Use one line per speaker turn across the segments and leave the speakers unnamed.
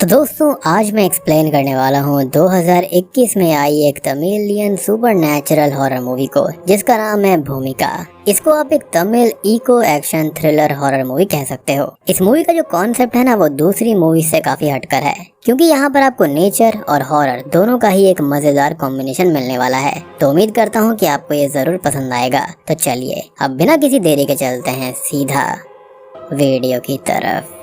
तो दोस्तों आज मैं एक्सप्लेन करने वाला हूँ 2021 में आई एक Tamilian super natural horror movie को, जिसका नाम है भूमिका। इसको आप एक Tamil eco action thriller horror movie कह सकते हो। इस मूवी का जो कॉन्सेप्ट है ना, वो दूसरी मूवी से काफी हटकर है, क्योंकि यहाँ पर आपको नेचर और हॉरर दोनों का ही एक मजेदार कॉम्बिनेशन मिलने वाला है। तो उम्मीद करता हूँ कि आपको ये जरूर पसंद आएगा। तो चलिए अब बिना किसी देरी के चलते हैं सीधा वीडियो की तरफ।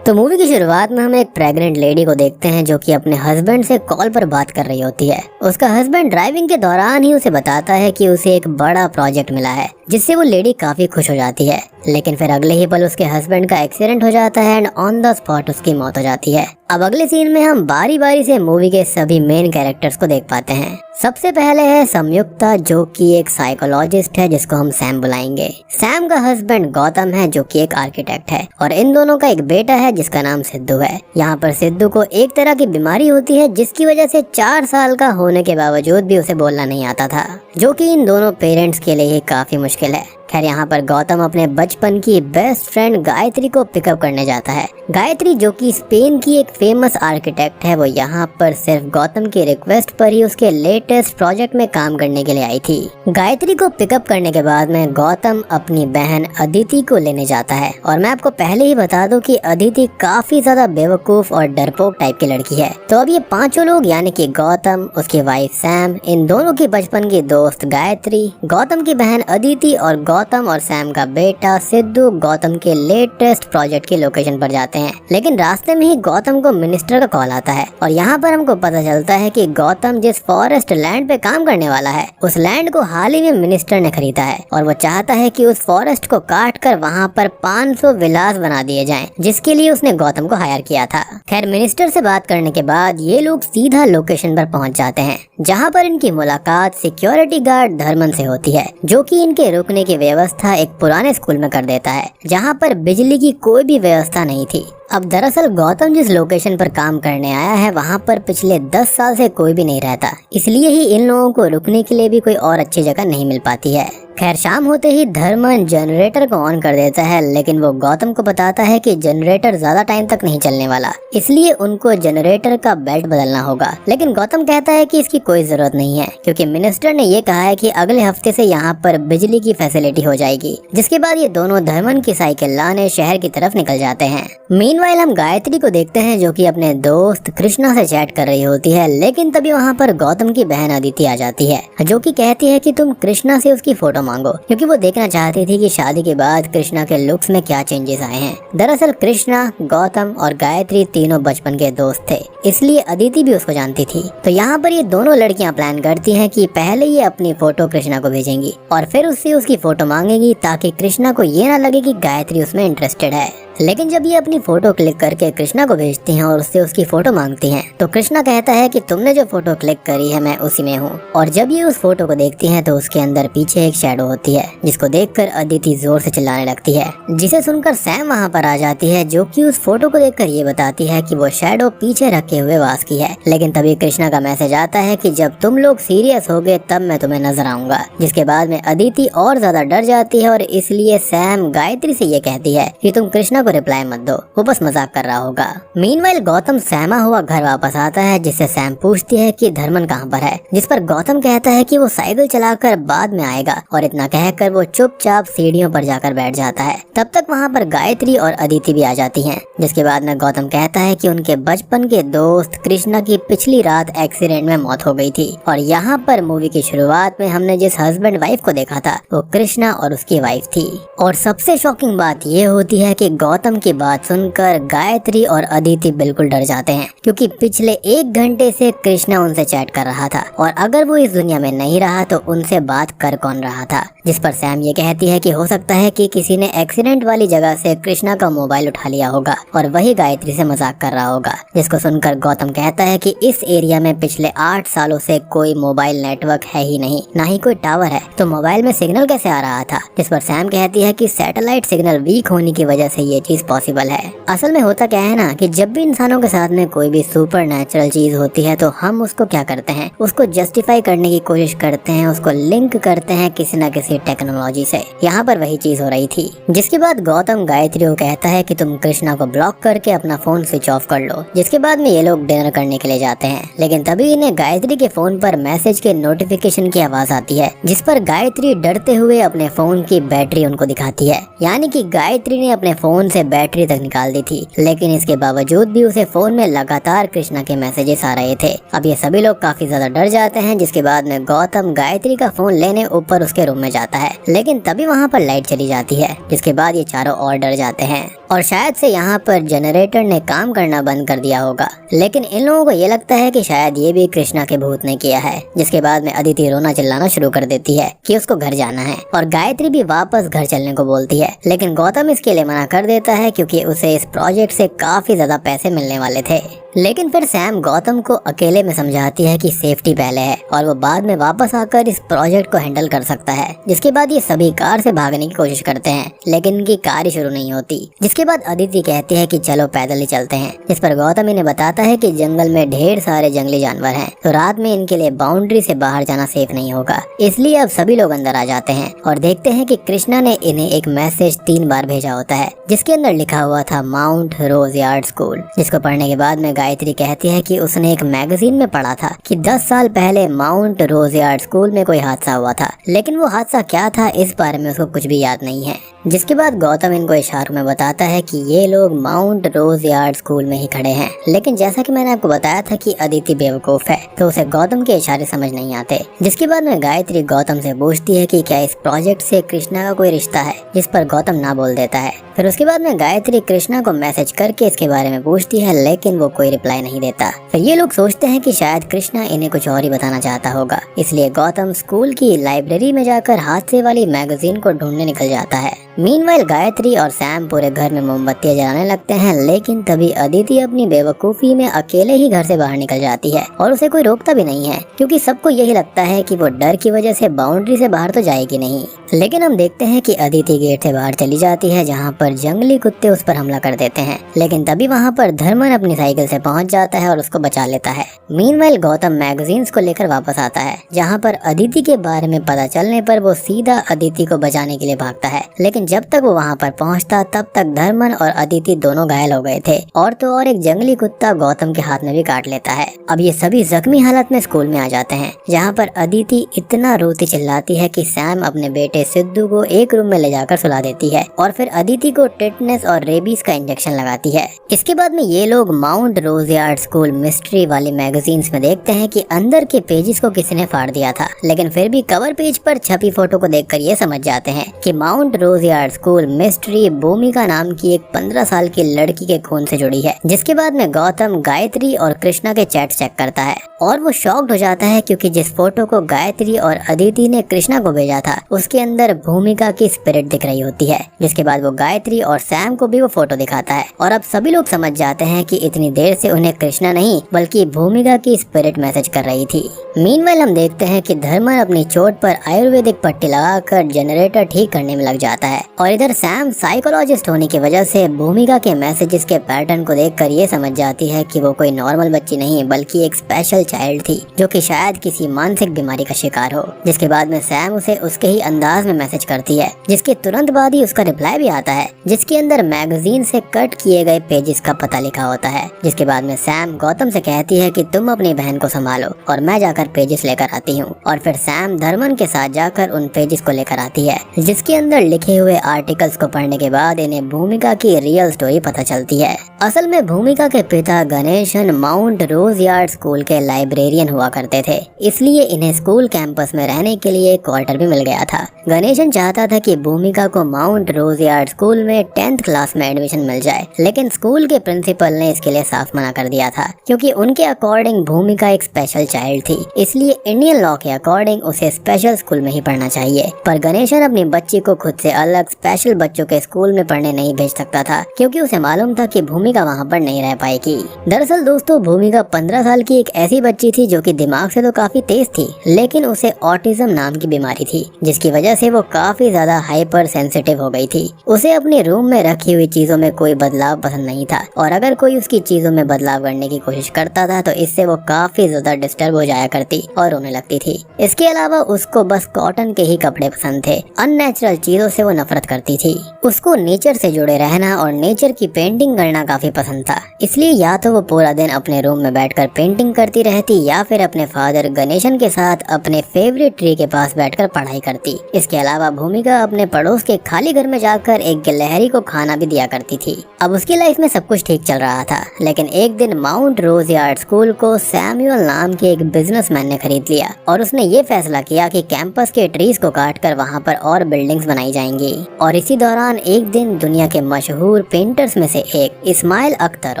तो मूवी की शुरुआत में हम एक प्रेग्नेंट लेडी को देखते हैं जो कि अपने हस्बैंड से कॉल पर बात कर रही होती है। उसका हस्बैंड ड्राइविंग के दौरान ही उसे बताता है कि उसे एक बड़ा प्रोजेक्ट मिला है, जिससे वो लेडी काफी खुश हो जाती है। लेकिन फिर अगले ही पल उसके हस्बैंड का एक्सीडेंट हो जाता है एंड ऑन द स्पॉट उसकी मौत हो जाती है। अब अगले सीन में हम बारी बारी से मूवी के सभी मेन कैरेक्टर्स को देख पाते हैं। सबसे पहले है संयुक्ता, जो कि एक साइकोलॉजिस्ट है जिसको हम सैम बुलाएंगे। सैम का हस्बैंड गौतम है जो कि एक आर्किटेक्ट है, और इन दोनों का एक बेटा है जिसका नाम सिद्धू है। यहाँ पर सिद्धू को एक तरह की बीमारी होती है जिसकी वजह से 4 साल का होने के बावजूद भी उसे बोलना नहीं आता था, जो कि इन दोनों पेरेंट्स के लिए ही काफी मुश्किल है। खैर यहाँ पर गौतम अपने बचपन की बेस्ट फ्रेंड गायत्री को पिकअप करने जाता है। गायत्री, जो कि स्पेन की एक फेमस आर्किटेक्ट है, वो यहाँ पर सिर्फ गौतम की रिक्वेस्ट पर ही उसके लेटेस्ट प्रोजेक्ट में काम करने के लिए आई थी। गायत्री को पिकअप करने के बाद में गौतम अपनी बहन अदिति को लेने जाता है। और मैं आपको पहले ही बता दूं कि अदिति काफी ज्यादा बेवकूफ और डरपोक टाइप की लड़की है। तो अब ये पांचों लोग यानी कि गौतम, उसकी वाइफ सैम, इन दोनों की बचपन की दोस्त गायत्री, गौतम की बहन अदिति और गौतम और सैम का बेटा सिद्धू गौतम के लेटेस्ट प्रोजेक्ट की लोकेशन पर जाते हैं। लेकिन रास्ते में ही गौतम को मिनिस्टर का कॉल आता है, और यहाँ पर हमको पता चलता है कि गौतम जिस फॉरेस्ट लैंड पे काम करने वाला है, उस लैंड को हाल ही में मिनिस्टर ने खरीदा है, और वो चाहता है कि उस फॉरेस्ट को काट कर वहाँ पर 500 विलास बना दिए जाएं, जिसके लिए उसने गौतम को हायर किया था। खैर मिनिस्टर से बात करने के बाद ये लोग सीधा लोकेशन पर पहुँच जाते हैं, जहाँ पर इनकी मुलाकात सिक्योरिटी गार्ड धर्मन से होती है, जो कि इनके रुकने की व्यवस्था एक पुराने स्कूल में कर देता है, जहाँ पर बिजली की कोई भी व्यवस्था नहीं थी। अब दरअसल गौतम जिस लोकेशन पर काम करने आया है, वहाँ पर पिछले 10 साल से कोई भी नहीं रहता, इसलिए ही इन लोगों को रुकने के लिए भी कोई और अच्छी जगह नहीं मिल पाती है। खैर शाम होते ही धर्मन जनरेटर को ऑन कर देता है, लेकिन वो गौतम को बताता है कि जनरेटर ज्यादा टाइम तक नहीं चलने वाला, इसलिए उनको जनरेटर का बेल्ट बदलना होगा। लेकिन गौतम कहता है कि इसकी कोई जरूरत नहीं है, क्योंकि मिनिस्टर ने ये कहा है कि अगले हफ्ते से यहाँ पर बिजली की फैसिलिटी हो जाएगी। जिसके बाद ये दोनों धर्मन की साइकिल लाने शहर की तरफ निकल जाते हैं। मीनवाइल हम गायत्री को देखते हैं, जो कि अपने दोस्त कृष्णा से चैट कर रही होती है। लेकिन तभी वहाँ पर गौतम की बहन अदिति आ जाती है, जो कि कहती है कि तुम कृष्णा से उसकी फोटो मांगो, क्योंकि वो देखना चाहती थी कि शादी के बाद कृष्णा के लुक्स में क्या चेंजेस आए हैं। दरअसल कृष्णा, गौतम और गायत्री तीनों बचपन के दोस्त थे, इसलिए अदिति भी उसको जानती थी। तो यहाँ पर ये दोनों लड़कियां प्लान करती हैं कि पहले ये अपनी फोटो कृष्णा को भेजेंगी और फिर उससे उसकी फोटो मांगेंगी, ताकि कृष्णा को ये ना लगे कि गायत्री उसमें इंटरेस्टेड है। लेकिन जब ये अपनी फोटो क्लिक करके कृष्णा को भेजती हैं और उससे उसकी फोटो मांगती हैं, तो कृष्णा कहता है कि तुमने जो फोटो क्लिक करी है मैं उसी में हूँ। और जब ये उस फोटो को देखती हैं तो उसके अंदर पीछे एक शैडो होती है, जिसको देखकर अदिति जोर से चिल्लाने लगती है, जिसे सुनकर सैम वहाँ पर आ जाती है, जो कि उस फोटो को देखकर ये बताती है कि वो शैडो पीछे रखे हुए वास की है। लेकिन तभी कृष्णा का मैसेज आता है कि जब तुम लोग सीरियस होगे तब मैं तुम्हें नजर आऊंगा। जिसके बाद में अदिति और ज्यादा डर जाती है, और इसलिए सैम गायत्री से ये कहती है कि तुम कृष्णा रिप्लाई मत दो, वो बस मजाक कर रहा होगा। मीनवाइल गौतम सहमा हुआ घर वापस आता है, जिससे सैम पूछती है कि धर्मन कहाँ पर है, जिस पर गौतम कहता है कि वो साइकिल चलाकर बाद में आएगा, और इतना कहकर वो चुपचाप सीढ़ियों पर जाकर बैठ जाता है। तब तक वहाँ पर गायत्री और अदिति भी आ जाती हैं। जिसके बाद में गौतम कहता है कि उनके बचपन के दोस्त कृष्णा की पिछली रात एक्सीडेंट में मौत हो गई थी। और यहाँ पर मूवी की शुरुआत में हमने जिस हस्बैंड वाइफ को देखा था, वो कृष्णा और उसकी वाइफ थी। और सबसे शॉकिंग बात ये होती है कि गौतम की बात सुनकर गायत्री और अदिति बिल्कुल डर जाते हैं, क्योंकि पिछले 1 घंटे से कृष्णा उनसे चैट कर रहा था, और अगर वो इस दुनिया में नहीं रहा तो उनसे बात कर कौन रहा था। जिस पर सैम ये कहती है कि हो सकता है कि किसी ने एक्सीडेंट वाली जगह से कृष्णा का मोबाइल उठा लिया होगा और वही गायत्री से मजाक कर रहा होगा। जिसको सुनकर पर गौतम कहता है कि इस एरिया में पिछले 8 सालों से कोई मोबाइल नेटवर्क है ही नहीं, ना ही कोई टावर है, तो मोबाइल में सिग्नल कैसे आ रहा था। जिस पर सैम कहती है कि सैटेलाइट सिग्नल वीक होने की वजह से ये चीज पॉसिबल है। असल में होता क्या है ना कि जब भी इंसानों के साथ में कोई भी सुपर नेचुरल चीज होती है तो हम उसको क्या करते हैं, उसको जस्टिफाई करने की कोशिश करते हैं, उसको लिंक करते हैं किसी न किसी टेक्नोलॉजी से। यहाँ पर वही चीज हो रही थी। जिसके बाद गौतम गायत्री को कहता है कि तुम कृष्णा को ब्लॉक करके अपना फोन स्विच ऑफ कर लो। जिसके बाद में ये लोग डिनर करने के लिए जाते हैं, लेकिन तभी इन्हें गायत्री के फोन पर मैसेज के नोटिफिकेशन की आवाज आती है, जिस पर गायत्री डरते हुए अपने फोन की बैटरी उनको दिखाती है। यानी कि गायत्री ने अपने फोन से बैटरी तक निकाल दी थी, लेकिन इसके बावजूद भी उसे फोन में लगातार कृष्णा के मैसेजेस आ रहे थे। अब ये सभी लोग काफी ज्यादा डर जाते हैं। जिसके बाद में गौतम गायत्री का फोन लेने ऊपर उसके रूम में जाता है, लेकिन तभी वहाँ पर लाइट चली जाती है। जिसके बाद ये चारों और डर जाते हैं और शायद से यहाँ पर जनरेटर ने काम करना बंद कर दिया होगा। लेकिन इन लोगों को ये लगता है कि शायद ये भी कृष्णा के भूत ने किया है। जिसके बाद में अदिति रोना चिल्लाना शुरू कर देती है कि उसको घर जाना है और गायत्री भी वापस घर चलने को बोलती है, लेकिन गौतम इसके लिए मना कर देता है क्योंकि उसे इस प्रोजेक्ट से काफी ज्यादा पैसे मिलने वाले थे। लेकिन फिर सैम गौतम को अकेले में समझाती है कि सेफ्टी पहले है और वो बाद में वापस आकर इस प्रोजेक्ट को हैंडल कर सकता है। जिसके बाद ये सभी कार से भागने की कोशिश करते हैं, लेकिन इनकी कार ही शुरू नहीं होती। जिसके बाद अदिति कहती है कि चलो पैदल ही चलते हैं। जिस पर गौतम इन्हें बताता है कि जंगल में ढेर सारे जंगली जानवर हैं, तो रात में इनके लिए बाउंड्री से बाहर जाना सेफ नहीं होगा। इसलिए अब सभी लोग अंदर आ जाते हैं और देखते हैं कि कृष्णा ने इन्हें एक मैसेज 3 बार भेजा होता है, जिसके अंदर लिखा हुआ था माउंट रोज यार्ड स्कूल। जिसको पढ़ने के बाद में गायत्री कहती है कि उसने एक मैगजीन में पढ़ा था कि 10 साल पहले माउंट रोज यार्ड स्कूल में कोई हादसा हुआ था, लेकिन वो हादसा क्या था इस बारे में उसको कुछ भी याद नहीं है। जिसके बाद गौतम इनको इशारों में बताता है कि ये लोग माउंट रोज यार्ड स्कूल में ही खड़े हैं। लेकिन जैसा कि मैंने आपको बताया था कि अदिति बेवकूफ है, तो उसे गौतम के इशारे समझ नहीं आते। जिसके बाद में गायत्री गौतम से पूछती है कि क्या इस प्रोजेक्ट से कृष्णा का कोई रिश्ता है, जिस पर गौतम ना बोल देता है। फिर उसके बाद में गायत्री कृष्णा को मैसेज करके इसके बारे में पूछती है, लेकिन वो कोई रिप्लाई नहीं देता। फिर ये लोग सोचते हैं कि शायद कृष्णा इन्हें कुछ और ही बताना चाहता होगा। इसलिए गौतम स्कूल की लाइब्रेरी में जाकर हादसे वाली मैगजीन को ढूंढने निकल जाता है। मीनवाइल गायत्री और सैम पूरे घर में मोमबत्तियां जलाने लगते हैं, लेकिन तभी अदिति अपनी बेवकूफी में अकेले ही घर से बाहर निकल जाती है और उसे कोई रोकता भी नहीं है, क्योंकि सबको यही लगता है कि वो डर की वजह से बाउंड्री से बाहर तो जाएगी नहीं। लेकिन हम देखते हैं कि अदिति गेट से बाहर चली जाती है, जहाँ पर जंगली कुत्ते उस पर हमला कर देते हैं। लेकिन तभी वहाँ पर धर्मन अपनी साइकिल से पहुँच जाता है और उसको बचा लेता है। मीनवाइल गौतम मैगजीन्स को लेकर वापस आता है, जहाँ पर अदिति के बारे में पता चलने पर वो सीधा अदिति को बचाने के लिए भागता है। लेकिन जब तक वो वहाँ पर पहुँचता तब तक धर्मन और अदिति दोनों घायल हो गए थे, और तो और एक जंगली कुत्ता गौतम के हाथ में भी काट लेता है। अब ये सभी जख्मी हालत में स्कूल में आ जाते हैं, जहाँ पर अदिति इतना रोती चिल्लाती है कि सैम अपने बेटे सिद्धू को एक रूम में ले जाकर सुला देती है और फिर अदिति को टेटनस और रेबीज का इंजेक्शन लगाती है। इसके बाद में ये लोग माउंट रोज यार्ड स्कूल मिस्ट्री वाली मैगजीन्स में देखते हैं कि अंदर के पेजेस को किसी ने फाड़ दिया था, लेकिन फिर भी कवर पेज पर छपी फोटो को देखकर ये समझ जाते हैं कि माउंट रोज यार्ड स्कूल मिस्ट्री भूमिका नाम की एक 15 साल की लड़की के खून से जुड़ी है। जिसके बाद में गौतम गायत्री और कृष्णा के चैट चेक करता है और वो शॉक्ड हो जाता है, क्योंकि जिस फोटो को गायत्री और अदिति ने कृष्णा को भेजा था उसके अंदर भूमिका की स्पिरिट दिख रही होती है। जिसके बाद वो गायत्री और सैम को भी वो फोटो दिखाता है और अब सभी लोग समझ जाते हैं कि इतनी देर से उन्हें कृष्णा नहीं बल्कि भूमिका की स्पिरिट मैसेज कर रही थी। मीनवाइल हम देखते हैं कि धर्मन अपनी चोट पर आयुर्वेदिक पट्टी लगाकर जनरेटर ठीक करने में लग जाता है और इधर सैम साइकोलॉजिस्ट होने की वजह से भूमिका के मैसेजेस के पैटर्न को देखकर ये समझ जाती है कि वो कोई नॉर्मल बच्ची नहीं बल्कि एक स्पेशल चाइल्ड थी, जो कि शायद किसी मानसिक बीमारी का शिकार हो। जिसके बाद में सैम उसे उसके ही अंदाज में मैसेज करती है, जिसके तुरंत बाद ही उसका रिप्लाई भी आता है, जिसके अंदर मैगजीन से कट किए गए पेजेस का पता लिखा होता है। जिसके बाद में सैम गौतम से कहती है कि तुम अपनी बहन को संभालो और मैं जाकर पेजेस लेकर आती हूँ। और फिर सैम धर्मन के साथ जाकर उन पेजेस को लेकर आती है, जिसके अंदर लिखे हुए आर्टिकल्स को पढ़ने के बाद इन्हें भूमिका की रियल स्टोरी पता चलती है। असल में भूमिका के पिता गणेशन माउंट रोज यार्ड स्कूल के लाइब्रेरियन हुआ करते थे, इसलिए इन्हें स्कूल कैंपस में रहने के लिए क्वार्टर भी मिल गया था। गणेशन चाहता था कि भूमिका को माउंट रोज यार्ड स्कूल में 10th क्लास में एडमिशन मिल जाए, लेकिन स्कूल के प्रिंसिपल ने इसके लिए साफ मना कर दिया था, क्योंकि उनके अकॉर्डिंग भूमिका एक स्पेशल चाइल्ड थी, इसलिए इंडियन लॉ के अकॉर्डिंग उसे स्पेशल स्कूल में ही पढ़ना चाहिए। पर गणेशन अपनी बच्ची को खुद से अलग स्पेशल बच्चों के स्कूल में पढ़ने नहीं भेज सकता था, क्योंकि उसे मालूम था कि भूमिका भूमिका वहाँ पर नहीं रह पाएगी। दरअसल दोस्तों, भूमिका 15 साल की एक ऐसी बच्ची थी जो कि दिमाग से तो काफी तेज थी, लेकिन उसे ऑटिज्म नाम की बीमारी थी, जिसकी वजह से वो काफी ज्यादा हाइपर सेंसिटिव हो गई थी। उसे अपने रूम में रखी हुई चीजों में कोई बदलाव पसंद नहीं था, और अगर कोई उसकी चीजों में बदलाव करने की कोशिश करता था तो इससे वो काफी ज्यादा डिस्टर्ब हो जाया करती और रोने लगती थी। इसके अलावा उसको बस कॉटन के ही कपड़े पसंद थे, अननेचुरल चीजों से वो नफरत करती थी। उसको नेचर से जुड़े रहना और नेचर की पेंटिंग करना काफी पसंद था, इसलिए या तो वो पूरा दिन अपने रूम में बैठकर पेंटिंग करती रहती या फिर अपने फादर गणेशन के साथ अपने फेवरेट ट्री के पास बैठकर पढ़ाई करती। इसके अलावा भूमिका अपने पड़ोस के खाली घर में जाकर एक गिलहरी को खाना भी दिया करती थी। अब उसकी लाइफ में सब कुछ ठीक चल रहा था, लेकिन एक दिन माउंट रोज यार्ड स्कूल को सैमुअल नाम के एक बिजनेसमैन ने खरीद लिया और उसने ये फैसला किया कि कैंपस के ट्रीज को काटकर वहाँ पर और बिल्डिंग्स बनाई जाएंगी। और इसी दौरान एक दिन दुनिया के मशहूर पेंटर्स में से एक इस्माइल अख्तर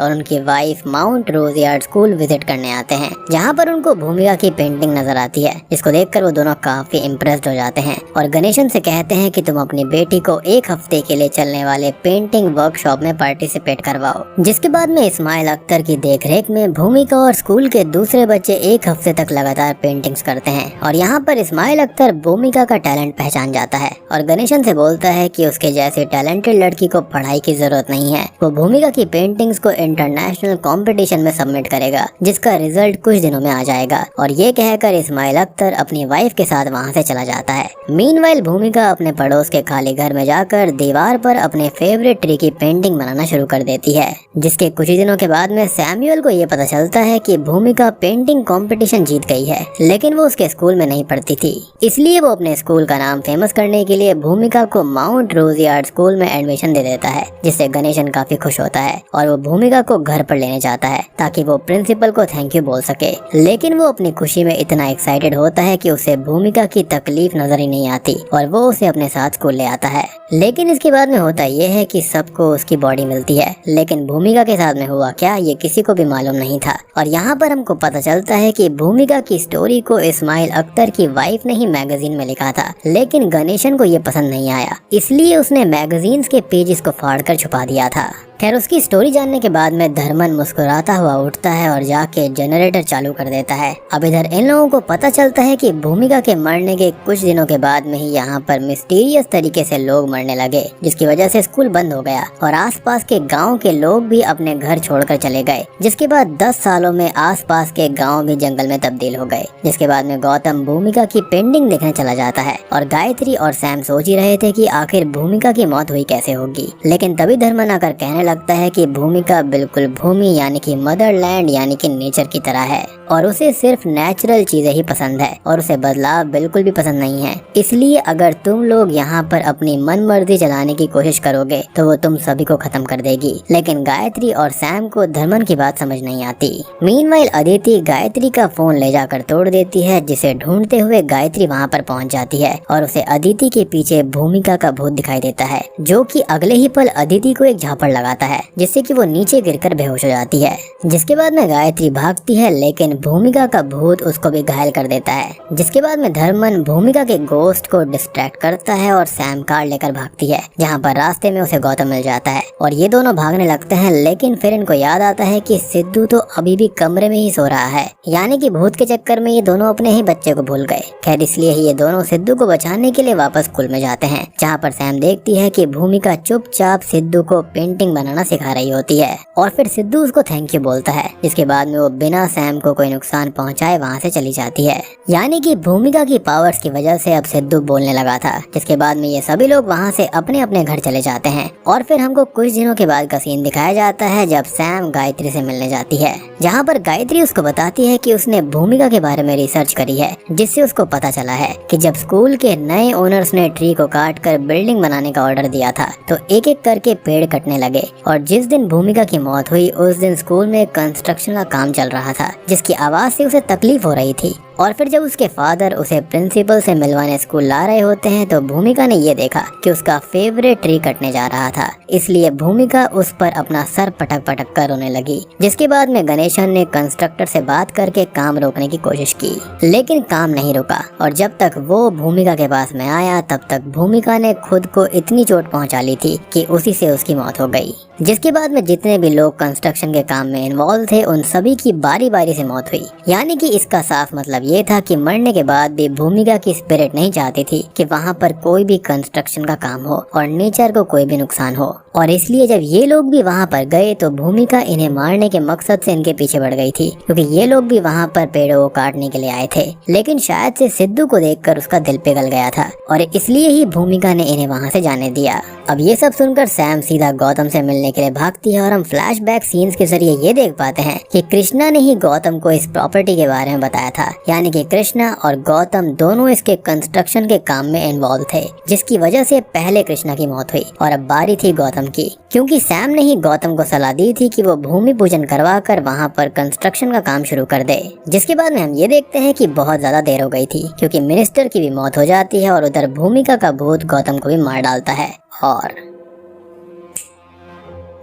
और उनकी वाइफ माउंट रोज यार्ड स्कूल विजिट करने आते हैं, जहाँ पर उनको भूमिका की पेंटिंग नजर आती है, जिसको देखकर वो दोनों काफी इम्प्रेस्ड हो जाते हैं और गणेशन से कहते हैं कि तुम अपनी बेटी को एक हफ्ते के लिए चलने वाले पेंटिंग वर्कशॉप में पार्टिसिपेट करवाओ। जिसके बाद में इस्माइल अख्तर की देखरेख में भूमिका और स्कूल के दूसरे बच्चे एक हफ्ते तक लगातार पेंटिंग्स करते हैं और यहाँ पर इस्माइल अख्तर भूमिका का टैलेंट पहचान जाता है और गणेशन से बोलता है कि उसके जैसे टैलेंटेड लड़की को पढ़ाई की जरूरत नहीं है, वो भूमिका की पेंटिंग्स को इंटरनेशनल कंपटीशन में सबमिट करेगा, जिसका रिजल्ट कुछ दिनों में आ जाएगा। और ये कहकर इस्माइल अख्तर अपनी वाइफ के साथ वहाँ से चला जाता है। मीनवाइल भूमिका अपने पड़ोस के खाली घर में जाकर दीवार पर अपने फेवरेट ट्री की पेंटिंग बनाना शुरू कर देती है, जिसके कुछ ही दिनों के बाद में सैमुअल को ये पता चलता है कि भूमिका पेंटिंग कंपटीशन जीत गई है, लेकिन वो उसके स्कूल में नहीं पढ़ती थी, इसलिए वो अपने स्कूल का नाम फेमस करने के लिए भूमिका को माउंट रोज यार्ड स्कूल में एडमिशन दे देता है, जिससे गणेशन काफी खुश होता है और वो भूमिका को घर पर लेने जाता है ताकि वो प्रिंसिपल को थैंक यू बोल सके। लेकिन वो अपनी खुशी में इतना एक्साइटेड होता है कि उसे भूमिका की तकलीफ नजर ही नहीं आती और वो उसे अपने साथ स्कूल ले आता है। लेकिन इसके बाद में होता ये है कि सबको उसकी बॉडी मिलती है, लेकिन भूमिका के साथ में हुआ क्या ये किसी को भी मालूम नहीं था। और यहाँ पर हमको पता चलता है कि भूमिका की स्टोरी को इस्माइल अख्तर की वाइफ ने ही मैगजीन में लिखा था, लेकिन गणेशन को ये पसंद नहीं आया, इसलिए उसने मैगजीन्स के पेजेस को फाड़कर छुपा दिया था। खैर, उसकी स्टोरी जानने के बाद में धर्मन मुस्कुराता हुआ उठता है और जाके जनरेटर चालू कर देता है। अब इधर इन लोगों को पता चलता है कि भूमिका के मरने के कुछ दिनों के बाद में ही यहाँ पर मिस्टीरियस तरीके से लोग मरने लगे, जिसकी वजह से स्कूल बंद हो गया और आसपास के गांव के लोग भी अपने घर छोड़कर चले गए। जिसके बाद 10 सालों में आसपास के गाँव भी जंगल में तब्दील हो गए। जिसके बाद में गौतम भूमिका की पेंटिंग देखने चला जाता है और गायत्री और सैम सोच ही रहे थे कि आखिर भूमिका की मौत हुई कैसे होगी, लेकिन तभी धर्मन आकर कहने लगता है कि भूमिका बिल्कुल भूमि यानी कि मदरलैंड यानी कि नेचर की तरह है और उसे सिर्फ नेचुरल चीजें ही पसंद है और उसे बदलाव बिल्कुल भी पसंद नहीं है। इसलिए अगर तुम लोग यहाँ पर अपनी मनमर्जी चलाने की कोशिश करोगे तो वो तुम सभी को खत्म कर देगी। लेकिन गायत्री और सैम को धर्मन की बात समझ नहीं आती। मीनवाइल अदिति गायत्री का फोन ले जाकर तोड़ देती है, जिसे ढूंढते हुए गायत्री वहाँ पर पहुँच जाती है और उसे अदिति के पीछे भूमिका का भूत दिखाई देता है, जो कि अगले ही पल अदिति को एक झापड़ लगाता है, जिससे कि वो नीचे गिरकर बेहोश हो जाती है। जिसके बाद में गायत्री भागती है, लेकिन भूमिका का भूत उसको भी घायल कर देता है। जिसके बाद में धर्मन भूमिका के गोस्ट को डिस्ट्रैक्ट करता है और सैम कार लेकर भागती है, जहाँ पर रास्ते में उसे गौतम मिल जाता है और ये दोनों भागने लगते हैं। लेकिन फिर इनको याद आता है कि सिद्धू तो अभी भी कमरे में ही सो रहा है, यानी कि भूत के चक्कर में ये दोनों अपने ही बच्चे को भूल गए। खैर, इसलिए ही ये दोनों सिद्धू को बचाने के लिए वापस स्कूल में जाते हैं, जहाँ पर सैम देखती है कि भूमिका चुपचाप सिद्धू को पेंटिंग बनाना सिखा रही होती है और फिर सिद्धू उसको थैंक यू बोलता है। जिसके बाद में वो बिना सैम को कोई नुकसान पहुंचाए वहां से चली जाती है, यानी कि भूमिका की पावर्स की वजह से अब सिद्धू बोलने लगा था। जिसके बाद में ये सभी लोग वहां से अपने अपने घर चले जाते हैं और फिर हमको कुछ दिनों के बाद का सीन दिखाया जाता है जब सैम गायत्री से मिलने जाती है, जहाँ पर गायत्री उसको बताती है कि उसने भूमिका के बारे में रिसर्च करी है, जिससे उसको पता चला है कि जब स्कूल के नए ओनर्स ने ट्री को काट कर बिल्डिंग बनाने का ऑर्डर दिया था तो एक एक करके पेड़ कटने लगे और जिस दिन भूमिका की मौत हुई उस दिन स्कूल में कंस्ट्रक्शन का काम चल रहा था, जिसकी आवाज से उसे तकलीफ हो रही थी और फिर जब उसके फादर उसे प्रिंसिपल से मिलवाने स्कूल ला रहे होते हैं तो भूमिका ने ये देखा कि उसका फेवरेट ट्री कटने जा रहा था, इसलिए भूमिका उस पर अपना सर पटक पटक कर रोने लगी। जिसके बाद में गणेशन ने कंस्ट्रक्टर से बात करके काम रोकने की कोशिश की, लेकिन काम नहीं रुका और जब तक वो भूमिका के पास में आया तब तक भूमिका ने खुद को इतनी चोट पहुंचा ली थी कि उसी से उसकी मौत हो गई। जिसके बाद में जितने भी लोग कंस्ट्रक्शन के काम में इन्वॉल्व थे उन सभी की बारी बारी से मौत हुई। यानी कि इसका साफ मतलब ये था कि मरने के बाद भी भूमिका की स्पिरिट नहीं चाहती थी कि वहाँ पर कोई भी कंस्ट्रक्शन का काम हो और नेचर को कोई भी नुकसान हो, और इसलिए जब ये लोग भी वहाँ पर गए तो भूमिका इन्हें मारने के मकसद से इनके पीछे बढ़ गई थी, क्योंकि ये लोग भी वहाँ पर पेड़ों को काटने के लिए आए थे। लेकिन शायद से सिद्धू को देखकर उसका दिल पिघल गया था और इसलिए ही भूमिका ने इन्हें वहाँ से जाने दिया। अब ये सब सुनकर सैम सीधा गौतम से मिलने के लिए भागती है और हम फ्लैशबैक सीन्स के जरिए ये देख पाते हैं कि कृष्णा ने ही गौतम को इस प्रॉपर्टी के बारे में बताया था। यानी कि कृष्णा और गौतम दोनों इसके कंस्ट्रक्शन के काम में इन्वॉल्व थे, जिसकी वजह से पहले कृष्णा की मौत हुई और अब बारी थी गौतम की, क्योंकि सैम ने ही गौतम को सलाह दी थी कि वो भूमि पूजन करवा कर वहाँ पर कंस्ट्रक्शन का काम शुरू कर दे। जिसके बाद में हम ये देखते हैं कि बहुत ज्यादा देर हो गई थी, क्योंकि मिनिस्टर की भी मौत हो जाती है और उधर भूमिका का भूत गौतम को भी मार डालता है और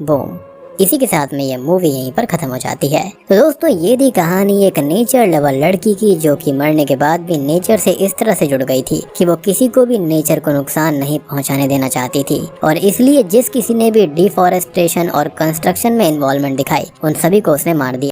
बूम, इसी के साथ में ये मूवी यहीं पर खत्म हो जाती है। तो दोस्तों ये थी कहानी एक नेचर लवर लड़की की, जो कि मरने के बाद भी नेचर से इस तरह से जुड़ गई थी कि वो किसी को भी नेचर को नुकसान नहीं पहुंचाने देना चाहती थी, और इसलिए जिस किसी ने भी डिफॉरेस्टेशन और कंस्ट्रक्शन में इन्वॉल्वमेंट दिखाई उन सभी को उसने मार दिया।